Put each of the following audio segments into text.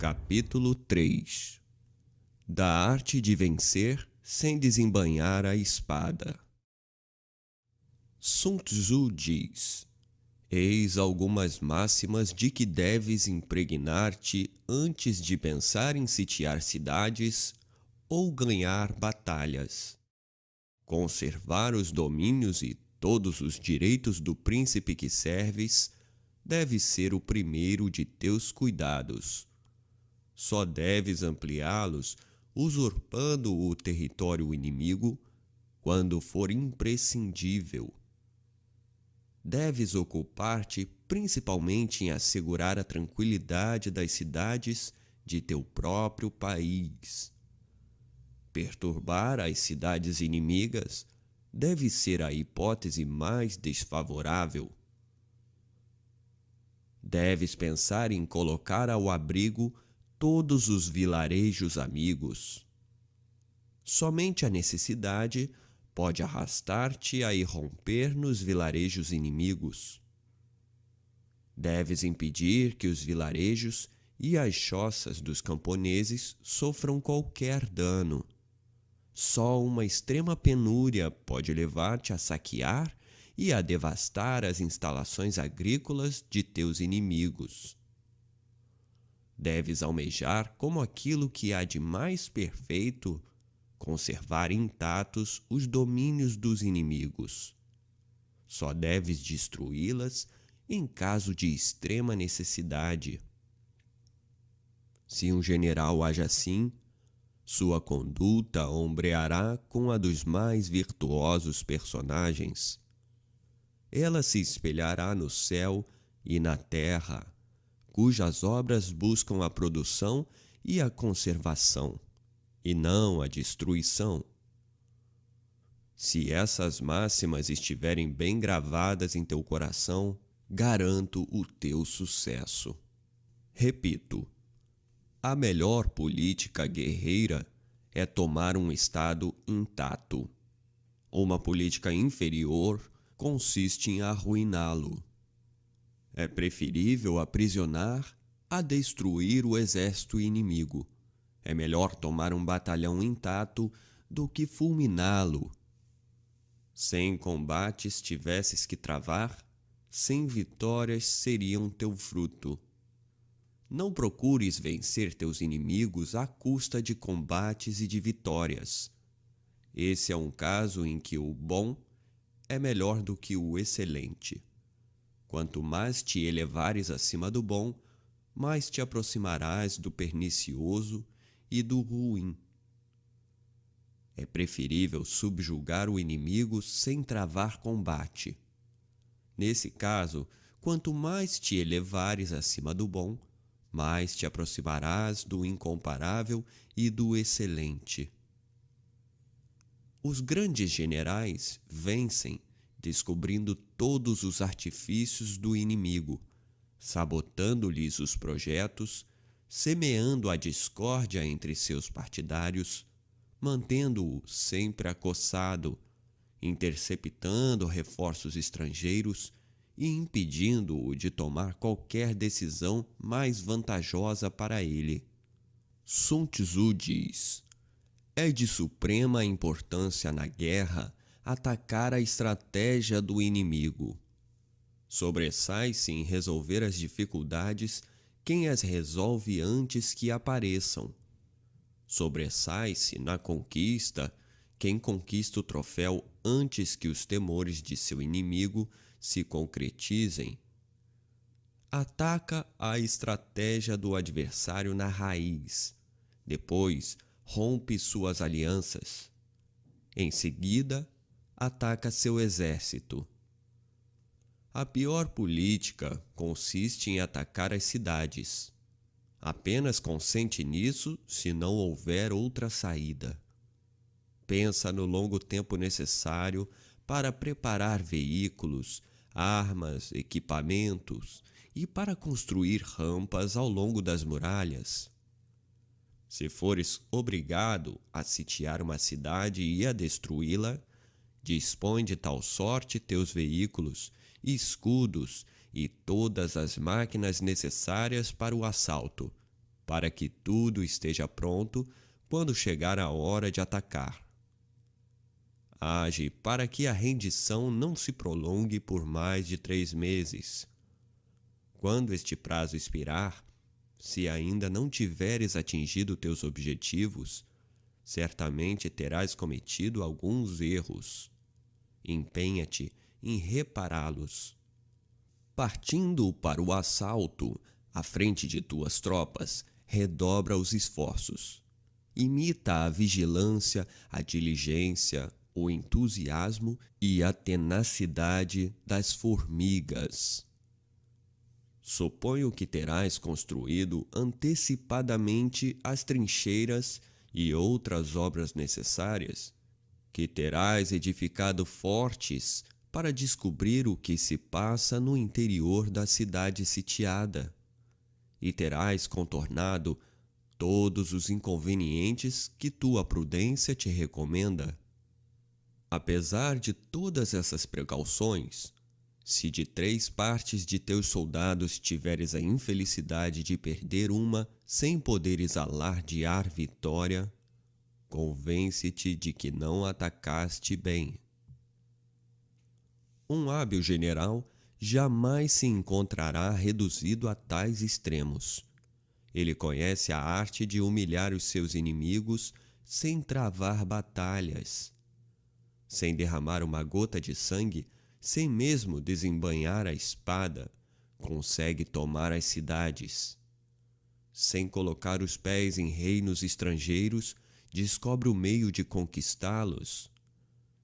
Capítulo 3 Da arte de vencer sem desembainhar a espada. Sun Tzu diz: Eis algumas máximas de que deves impregnar-te antes de pensar em sitiar cidades ou ganhar batalhas. Conservar os domínios e todos os direitos do príncipe que serves deve ser o primeiro de teus cuidados. Só deves ampliá-los usurpando o território inimigo quando for imprescindível. Deves ocupar-te principalmente em assegurar a tranquilidade das cidades de teu próprio país. Perturbar as cidades inimigas deve ser a hipótese mais desfavorável. Deves pensar em colocar ao abrigo todos os vilarejos amigos. Somente a necessidade pode arrastar-te a irromper nos vilarejos inimigos. Deves impedir que os vilarejos e as choças dos camponeses sofram qualquer dano. Só uma extrema penúria pode levar-te a saquear e a devastar as instalações agrícolas de teus inimigos. Deves almejar como aquilo que há de mais perfeito conservar intactos os domínios dos inimigos. Só deves destruí-las em caso de extrema necessidade. Se um general age assim, sua conduta ombreará com a dos mais virtuosos personagens. Ela se espelhará no céu e na terra, cujas obras buscam a produção e a conservação, e não a destruição. Se essas máximas estiverem bem gravadas em teu coração, garanto o teu sucesso. Repito, a melhor política guerreira é tomar um estado intacto. Uma política inferior consiste em arruiná-lo. É preferível aprisionar a destruir o exército inimigo. É melhor tomar um batalhão intacto do que fulminá-lo. Sem combates tivesses que travar, sem vitórias seriam teu fruto. Não procures vencer teus inimigos à custa de combates e de vitórias. Esse é um caso em que o bom é melhor do que o excelente. Quanto mais te elevares acima do bom, mais te aproximarás do pernicioso e do ruim. É preferível subjugar o inimigo sem travar combate. Nesse caso, quanto mais te elevares acima do bom, mais te aproximarás do incomparável e do excelente. Os grandes generais vencem descobrindo todos os artifícios do inimigo, sabotando-lhes os projetos, semeando a discórdia entre seus partidários, mantendo-o sempre acossado, interceptando reforços estrangeiros e impedindo-o de tomar qualquer decisão mais vantajosa para ele. Sun Tzu diz: é de suprema importância na guerra atacar a estratégia do inimigo. Sobressai-se em resolver as dificuldades quem as resolve antes que apareçam. Sobressai-se na conquista quem conquista o troféu antes que os temores de seu inimigo se concretizem. Ataca a estratégia do adversário na raiz. Depois, rompe suas alianças. Em seguida, ataca seu exército. A pior política consiste em atacar as cidades. Apenas consente nisso se não houver outra saída. Pensa no longo tempo necessário para preparar veículos, armas, equipamentos e para construir rampas ao longo das muralhas. Se fores obrigado a sitiar uma cidade e a destruí-la, dispõe de tal sorte teus veículos, escudos e todas as máquinas necessárias para o assalto, para que tudo esteja pronto quando chegar a hora de atacar. Age para que a rendição não se prolongue por mais de 3 meses. Quando este prazo expirar, se ainda não tiveres atingido teus objetivos, certamente terás cometido alguns erros. Empenha-te em repará-los. Partindo para o assalto, à frente de tuas tropas, redobra os esforços. Imita a vigilância, a diligência, o entusiasmo e a tenacidade das formigas. Suponho que terás construído antecipadamente as trincheiras e outras obras necessárias, que terás edificado fortes para descobrir o que se passa no interior da cidade sitiada, e terás contornado todos os inconvenientes que tua prudência te recomenda. Apesar de todas essas precauções, se de 3 partes de teus soldados tiveres a infelicidade de perder uma sem poderes alardear vitória, convence-te de que não atacaste bem. Um hábil general jamais se encontrará reduzido a tais extremos. Ele conhece a arte de humilhar os seus inimigos sem travar batalhas. Sem derramar uma gota de sangue, sem mesmo desembainhar a espada, consegue tomar as cidades. Sem colocar os pés em reinos estrangeiros, descobre o meio de conquistá-los.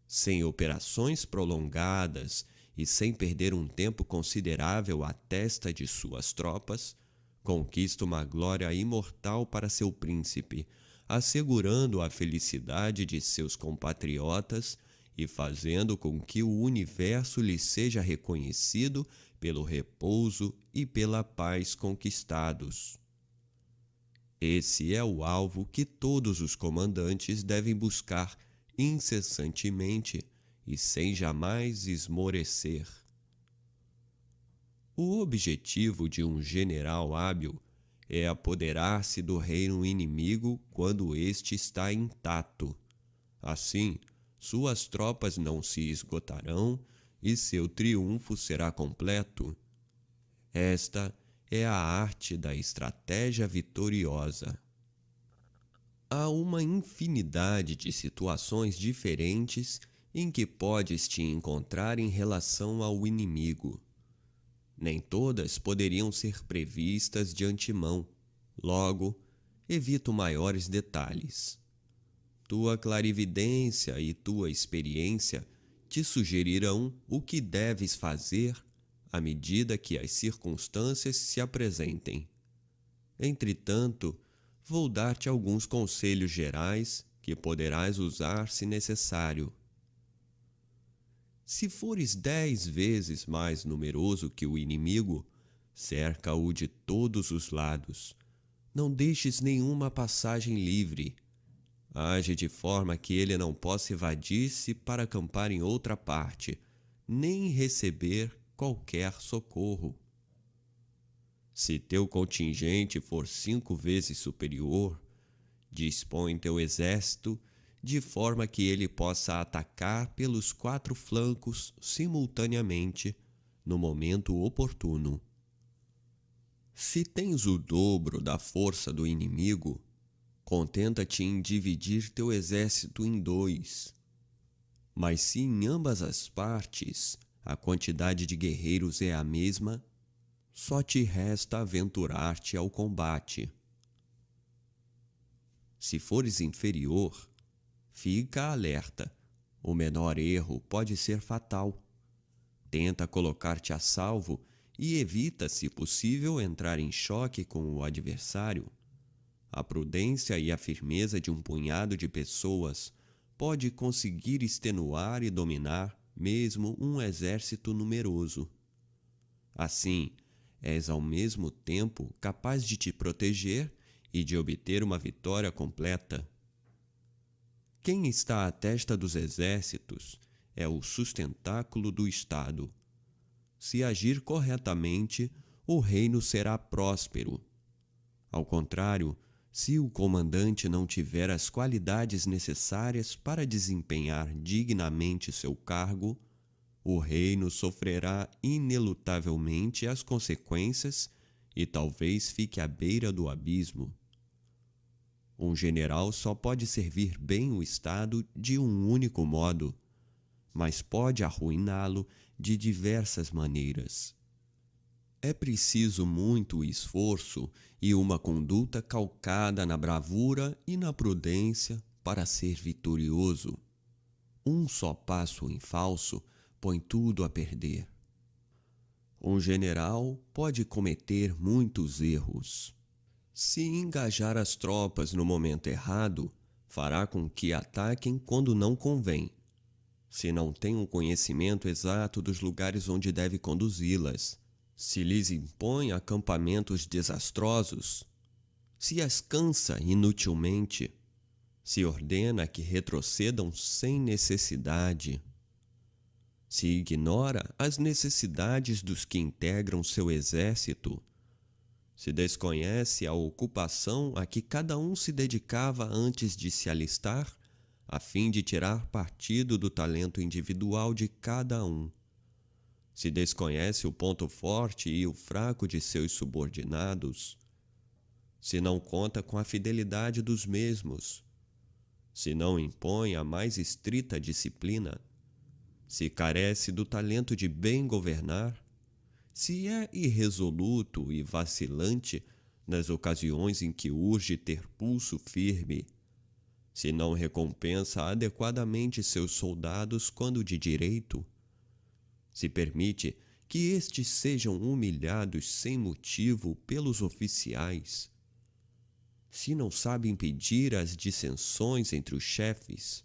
Sem operações prolongadas e sem perder um tempo considerável à testa de suas tropas, conquista uma glória imortal para seu príncipe, assegurando a felicidade de seus compatriotas e fazendo com que o universo lhe seja reconhecido pelo repouso e pela paz conquistados. Esse é o alvo que todos os comandantes devem buscar incessantemente e sem jamais esmorecer. O objetivo de um general hábil é apoderar-se do reino inimigo quando este está intacto. Assim, suas tropas não se esgotarão e seu triunfo será completo. Esta é a arte da estratégia vitoriosa. Há uma infinidade de situações diferentes em que podes te encontrar em relação ao inimigo. Nem todas poderiam ser previstas de antemão, logo, evito maiores detalhes. Tua clarividência e tua experiência te sugerirão o que deves fazer à medida que as circunstâncias se apresentem. Entretanto, vou dar-te alguns conselhos gerais que poderás usar se necessário. Se fores 10 vezes mais numeroso que o inimigo, cerca-o de todos os lados. Não deixes nenhuma passagem livre. Age de forma que ele não possa evadir-se para acampar em outra parte, nem receber qualquer socorro. Se teu contingente for 5 vezes superior, dispõe teu exército de forma que ele possa atacar pelos 4 flancos simultaneamente no momento oportuno. Se tens o dobro da força do inimigo, contenta-te em dividir teu exército em 2. Mas se em ambas as partes a quantidade de guerreiros é a mesma, só te resta aventurar-te ao combate. Se fores inferior, fica alerta. O menor erro pode ser fatal. Tenta colocar-te a salvo e evita, se possível, entrar em choque com o adversário. A prudência e a firmeza de um punhado de pessoas pode conseguir extenuar e dominar mesmo um exército numeroso. Assim, és ao mesmo tempo capaz de te proteger e de obter uma vitória completa. Quem está à testa dos exércitos é o sustentáculo do Estado. Se agir corretamente, o reino será próspero. Ao contrário, se o comandante não tiver as qualidades necessárias para desempenhar dignamente seu cargo, o reino sofrerá inelutavelmente as consequências e talvez fique à beira do abismo. Um general só pode servir bem o Estado de um único modo, mas pode arruiná-lo de diversas maneiras. É preciso muito esforço e uma conduta calcada na bravura e na prudência para ser vitorioso. Um só passo em falso põe tudo a perder. Um general pode cometer muitos erros. Se engajar as tropas no momento errado, fará com que ataquem quando não convém. Se não tem um conhecimento exato dos lugares onde deve conduzi-las, se lhes impõe acampamentos desastrosos, se as cansa inutilmente, se ordena que retrocedam sem necessidade, se ignora as necessidades dos que integram seu exército, se desconhece a ocupação a que cada um se dedicava antes de se alistar, a fim de tirar partido do talento individual de cada um, se desconhece o ponto forte e o fraco de seus subordinados, se não conta com a fidelidade dos mesmos, se não impõe a mais estrita disciplina, se carece do talento de bem governar, se é irresoluto e vacilante nas ocasiões em que urge ter pulso firme, se não recompensa adequadamente seus soldados quando de direito, se permite que estes sejam humilhados sem motivo pelos oficiais, se não sabe impedir as dissensões entre os chefes,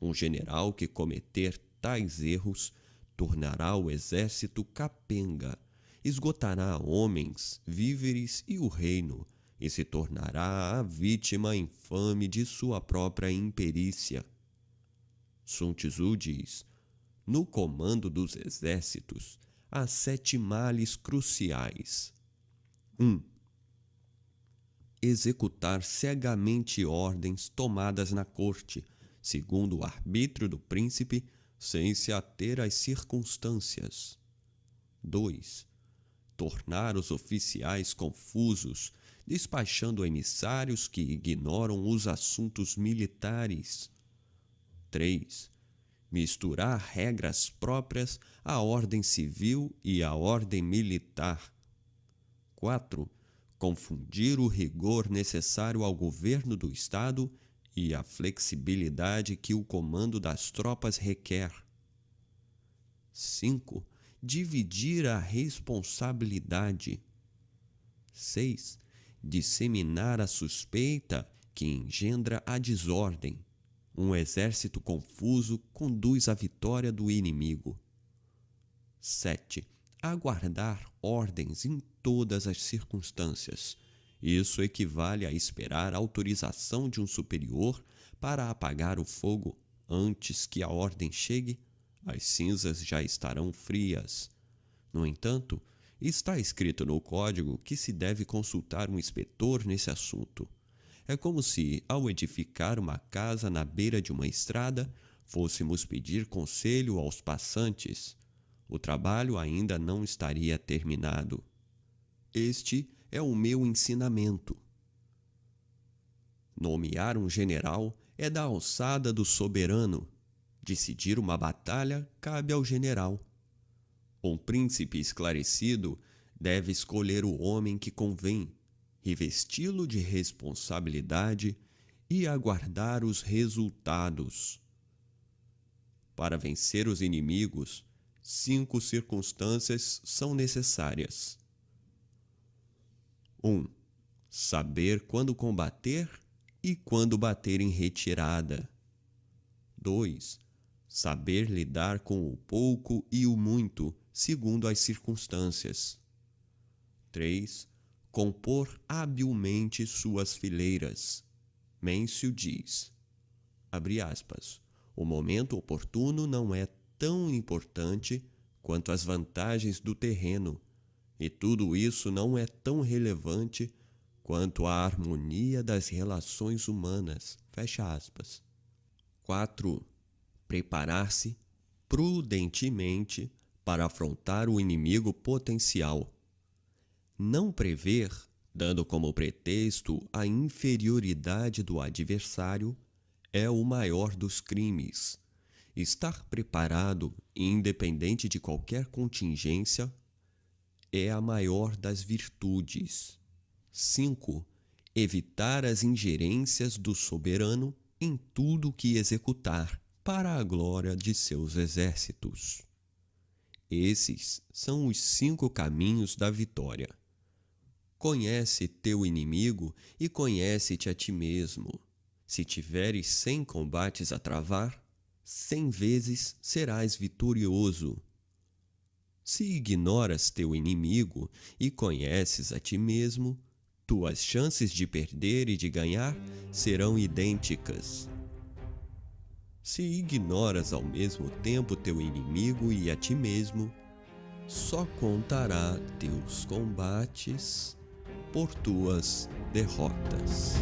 um general que cometer tais erros tornará o exército capenga, esgotará homens, víveres e o reino, e se tornará a vítima infame de sua própria imperícia. Sun Tzu diz: no comando dos exércitos, há 7 males cruciais. 1. Executar cegamente ordens tomadas na corte, segundo o arbítrio do príncipe, sem se ater às circunstâncias. 2. Tornar os oficiais confusos, despachando emissários que ignoram os assuntos militares. 3. Misturar regras próprias à ordem civil e à ordem militar. 4. Confundir o rigor necessário ao governo do Estado e a flexibilidade que o comando das tropas requer. 5. Dividir a responsabilidade. 6. Disseminar a suspeita que engendra a desordem. Um exército confuso conduz à vitória do inimigo. 7. Aguardar ordens em todas as circunstâncias. Isso equivale a esperar autorização de um superior para apagar o fogo. Antes que a ordem chegue, as cinzas já estarão frias. No entanto, está escrito no código que se deve consultar um inspetor nesse assunto. É como se, ao edificar uma casa na beira de uma estrada, fôssemos pedir conselho aos passantes. O trabalho ainda não estaria terminado. Este é o meu ensinamento. Nomear um general é da alçada do soberano. Decidir uma batalha cabe ao general. Um príncipe esclarecido deve escolher o homem que convém, revesti-lo de responsabilidade e aguardar os resultados. Para vencer os inimigos, 5 circunstâncias são necessárias. 1. Saber quando combater e quando bater em retirada. 2. Saber lidar com o pouco e o muito, segundo as circunstâncias. 3. Compor habilmente suas fileiras. Mêncio diz, abre aspas, o momento oportuno não é tão importante quanto as vantagens do terreno, e tudo isso não é tão relevante quanto à harmonia das relações humanas. Fecha aspas. 4. Preparar-se prudentemente para afrontar o inimigo potencial. Não prever, dando como pretexto a inferioridade do adversário, é o maior dos crimes. Estar preparado, independente de qualquer contingência, é a maior das virtudes. 5. Evitar as ingerências do soberano em tudo o que executar, para a glória de seus exércitos. Esses são os 5 caminhos da vitória. Conhece teu inimigo e conhece-te a ti mesmo. Se tiveres 100 combates a travar, 100 vezes serás vitorioso. Se ignoras teu inimigo e conheces a ti mesmo, tuas chances de perder e de ganhar serão idênticas. Se ignoras ao mesmo tempo teu inimigo e a ti mesmo, só contará teus combates por tuas derrotas.